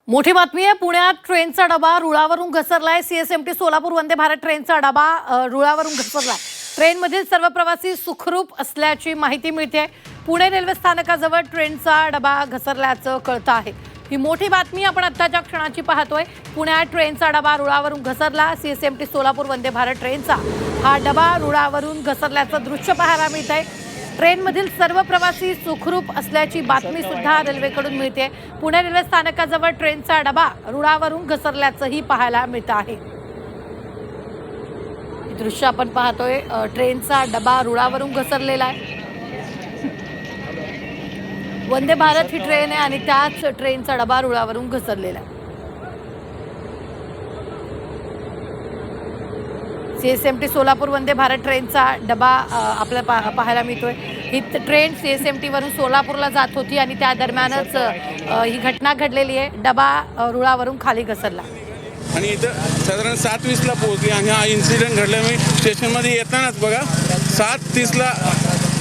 मोठी बातमी आहे। पुण्यात ट्रेनचा डबा रुळावरून घसरलाय। सीएसएमटी सोलापूर वंदे भारत ट्रेनचा डबा रुळावरून घसरलाय। ट्रेनमधील सर्व प्रवासी सुखरूप असल्याची माहिती मिळते। पुणे रेल्वे स्थानकाजवळ ट्रेनचा डबा घसरल्याचं कळतं आहे। ही मोठी बातमी आपण आत्ताच्या क्षणाची पाहतोय। पुण्यात ट्रेनचा डबा रुळावरून घसरला। सीएसएमटी सोलापूर वंदे भारत ट्रेनचा हा डबा रुळावरून घसरल्याचं दृश्य पाहायला मिळतंय। ट्रेनमधील सर्व प्रवासी सुखरूप असल्याची बातमी सुद्धा रेल्वेकडून मिळते। पुणे रेल्वे स्थानकाजवळ ट्रेनचा डबा रुळावरून घसरल्याचंही पाहायला मिळतं आहे। दृश्य आपण पाहतोय, ट्रेनचा डबा रुळावरून घसरलेला आहे। वंदे भारत ही ट्रेन आहे आणि त्याच ट्रेनचा डबा रुळावरून घसरलेला आहे। सीएसएमटी सोलापूर वंदे भारत ट्रेनचा डबा आपल्याला पाहायला मिळतोय। ही ट्रेन सीएसएमटी वरून सोलापूरला जात होती आणि त्या दरम्यानच ही घटना घडलेली आहे। डबा रुळावरून खाली घसरला आणि इथं साधारण 7:20ला पोहोचली आणि हा इन्सिडेंट घडल्यामुळे स्टेशनमध्ये येतानाच बघा 7:30ला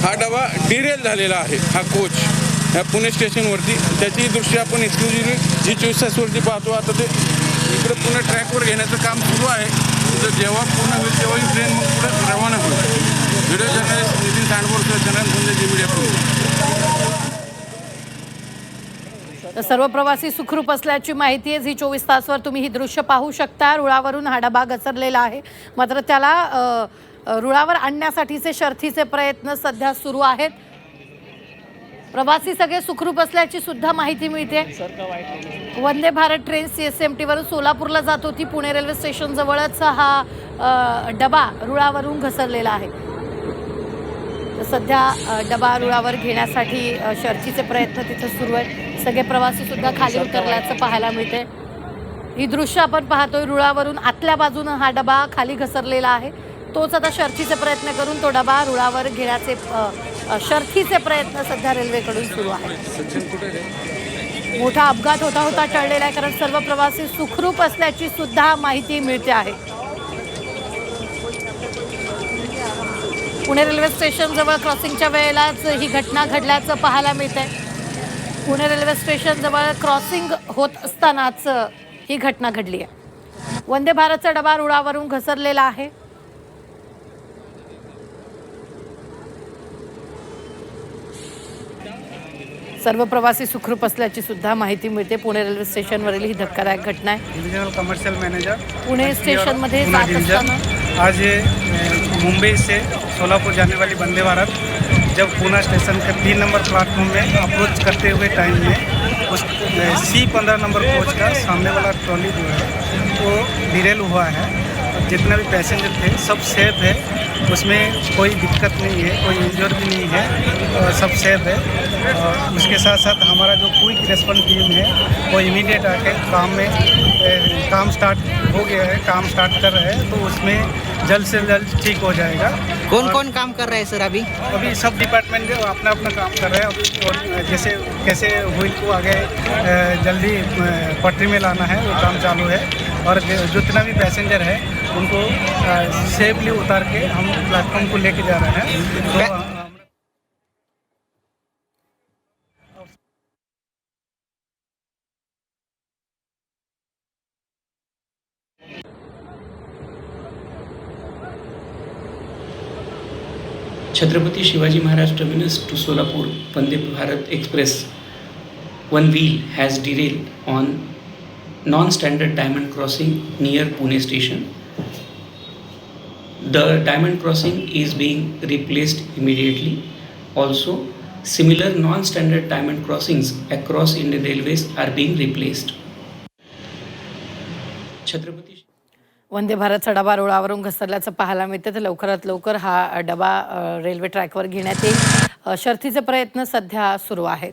हा डबा डिरेल झालेला आहे। हा कोच ह्या पुणे स्टेशनवरती, त्याची दृश्य आपण एक्सक्लुझिव्हली G24वरती पाहतो। आता ते इकडे पुणे ट्रॅकवर घेण्याचं काम सुरू आहे। तर जेव्हा पूर्ण होईल तेव्हा ही ट्रेन मग पुढे रवाना होईल। व्हिडिओ जर्नलिस्ट नितीन सांडभोरकर, चंद्रन गुंजे, जी मीडिया पुणे। सर्व प्रवासी सुखरूप असल्याची माहिती आहे। G24 तासवर तुम्ही ही दृश्य पाहू शकता। रुळावरून हा डबा घसरलेला आहे, मात्र त्याला रुळावर आणण्यासाठीचे शर्थीचे प्रयत्न सध्या सुरू आहेत। प्रवासी सगळे सुखरूप असल्याची सुद्धा माहिती मिळते। वंदे भारत ट्रेन सीएसएमटी वरून सोलापूरला जात होती। पुणे रेल्वे स्टेशन जवळच हा डबा रुळावरून घसरलेला आहे। सध्या डबा रुळावर घेण्यासाठी शर्थीचे प्रयत्न तिथे सुरू आहेत। सगळे प्रवासी सुद्धा खाली उतरल्याचं पाहायला मिळते। ही दृश्य आपण पाहतोय, रुळावरून आतल्या बाजूने हा डबा खाली घसरलेला आहे। तोच आता शर्थीचे प्रयत्न करून तो डबा रुळावर घेण्याचे शर्थीचे प्रयत्न सध्या रेल्वेकडून सुरू आहेत। मोठा अपघात होता टळलेला आहे, कारण सर्व प्रवासी सुखरूप असल्याची सुद्धा माहिती मिळते आहे। पुणे रेल्वे स्टेशन जवळ क्रॉसिंगच्या वेळेलाच ही घटना घडल्याचं पाहायला मिळतंय। पुणे रेल्वे स्टेशन जवळ क्रॉसिंग होत असतानाच ही घटना घडली आहे। वंदे भारतचा डबा रुळावरून घसरलेला आहे। सर्व प्रवासी सुखरूप असल्याची सुद्धा माहिती मिळते। पुणे रेल्वे स्टेशनवरील ही धक्कादायक घटना आहे। डिविजनल कमर्शियल मैनेजर पुणे स्टेशनमध्ये जात असताना आज ये मुंबई से सोलापुर जाने वाली वंदे भारत जब पूना स्टेशन के 3 नंबर प्लेटफॉर्म में अप्रोच करते हुए टाइम में उस C15 नंबर कोच का सामने वाला ट्रॉली जो है वो डिरेल हुआ है। जितने भी पैसेंजर थे सब सेफ है, उसमें कोई दिक्कत नहीं है, कोई इंजर भी नहीं है, सब सेफ है। उसके साथ साथ हमारा जो क्विक रेस्पॉन्स टीम है वो इमीडिएट आके काम स्टार्ट हो गया है, काम स्टार्ट कर रहे हैं, तो उसमें जल्द से जल्द ठीक हो जाएगा। कौन कौन काम कर रहे हैं सर? अभी सब डिपार्टमेंट जो अपना अपना काम कर रहे हैं अभी, और जैसे कैसे व्हील को आगे जल्दी पटरी में लाना है वो काम चालू है। और जितना भी पैसेंजर है उनको सेफली उतार के हम प्लेटफॉर्म को लेके जा रहे हैं। तो Chhatrapati Shivaji Maharaj terminus to Solapur Vande Bharat Express, one wheel has derailed on non-standard diamond crossing near Pune station. The diamond crossing is being replaced immediately. Also, similar non-standard diamond crossings across Indian Railways are being replaced. Chhatrapati Vande भारतचा डबा रुळावरून घसरल्याचं पाहायला मिळतं। तर लवकरात लवकर हा डबा रेल्वे ट्रॅकवर घेण्यात येईल। शर्थीचे प्रयत्न सध्या सुरू आहेत।